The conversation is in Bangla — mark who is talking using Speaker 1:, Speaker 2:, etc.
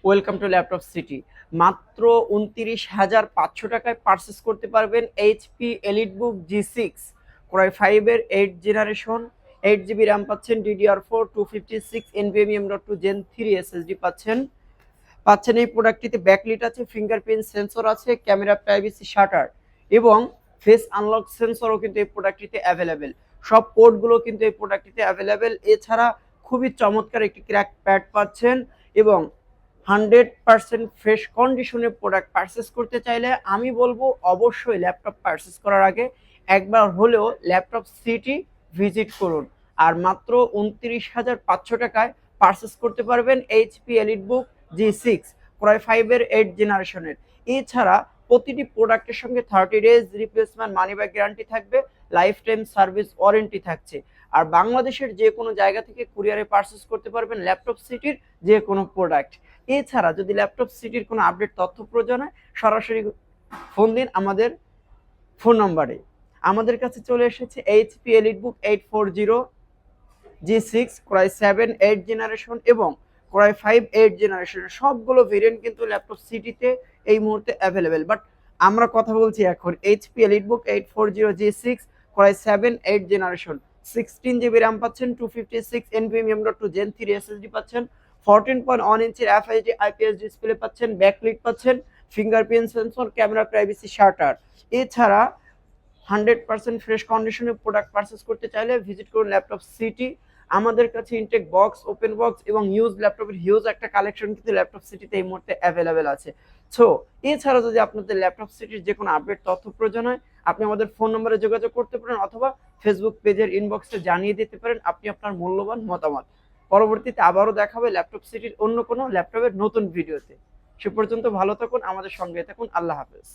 Speaker 1: Welcome to laptop city. মাত্র 29,500 টাকায় পারচেস করতে পারবেন এইচপি এলিটবুক G6 কোরাই 5 এর 8 জেনারেশন, 8 জিবি র্যাম পাচ্ছেন, DDR4 256 NVMe M.2 Gen 3 SSD পাচ্ছেন এই প্রোডাক্টটিতে ব্যাকলিট আছে, ফিঙ্গারপ্রিন্ট সেন্সর আছে, ক্যামেরা প্রাইভেসি শাটার এবং ফেস আনলক সেন্সরও কিন্তু এই প্রোডাক্টটিতে অ্যাভেলেবেল। সব পোর্টগুলো কিন্তু এই প্রোডাক্টটিতে অ্যাভেলেবেল। এছাড়া খুবই চমৎকার একটি ক্র্যাক প্যাড পাচ্ছেন এবং 100% ফ্রেশ কন্ডিশনের প্রোডাক্ট পারচেস করতে চাইলে আমি বলবো অবশ্যই ল্যাপটপ পারচেস করার আগে একবার হলেও ল্যাপটপ সিটি ভিজিট করুন। আর মাত্র 29,500 টাকায় পারচেস করতে পারবেন এইচপি এলিটবুক G6 কোরাই 5 এর 8 জেনারেশনের। এছাড়া প্রতিটি প্রোডাক্টের সঙ্গে 30 days replacement money back guarantee থাকবে, লাইফ টাইম সার্ভিস ওয়ারেন্টি থাকছে। আর বাংলাদেশের যে কোনো জায়গা থেকে কুরিয়ারে পারচেস করতে পারবেন ল্যাপটপ সিটির যে কোনো প্রোডাক্ট। এছাড়া যদি ল্যাপটপ সিটির কোনো আপডেট তথ্য প্রয়োজন হয় সরাসরি ফোন দিন আমাদের ফোন নম্বরে। আমাদের কাছে চলে এসেছে HP EliteBook 840 G6 core i 7 8 generation এবং কোরাই 5 8 জেনারেশন। সবগুলো ভেরিয়েন্ট কিন্তু ল্যাপটপ সিটিতে এই মুহূর্তে অ্যাভেলেবেল। বাট আমরা কথা বলছি এখন HP EliteBook 840 G6 core i 7 8 generation. 16 GB RAM পাচ্ছেন, 256 NVMe M.2 Gen 3 SSD পাচ্ছেন, 14.1 ইঞ্চির FHD IPS ডিসপ্লে পাচ্ছেন, ব্যাকলিট পাচ্ছেন, fingerprint sensor, camera privacy shutter. এছাড়া 100% ফ্রেশ কন্ডিশনে প্রোডাক্ট পারচেস করতে চাইলে ভিজিট করুন ল্যাপটপ সিটি। আমাদের কাছে ইনটেক বক্স, ওপেন বক্স এবং ইউজ ল্যাপটপের হিউজ একটা কালেকশন কিন্তু ল্যাপটপ সিটিতে এই মুহূর্তে অ্যাভেলেবেল আছে। সো এছাড়া যদি আপনাদের ল্যাপটপ সিটির যে কোনো আপডেট তথ্য প্রয়োজন হয় আপনি আমাদের ফোন নম্বরে যোগাযোগ করতে পারেন অথবা ফেসবুক পেজের ইনবক্সে জানিয়ে দিতে পারেন আপনি আপনার মূল্যবান মতামত। পরবর্তীতে আবারও দেখা হবে ল্যাপটপ সিটির অন্য কোনো ল্যাপটপের নতুন ভিডিওতে। সে পর্যন্ত ভালো থাকুন, আমাদের সঙ্গে থাকুন। আল্লাহ হাফেজ।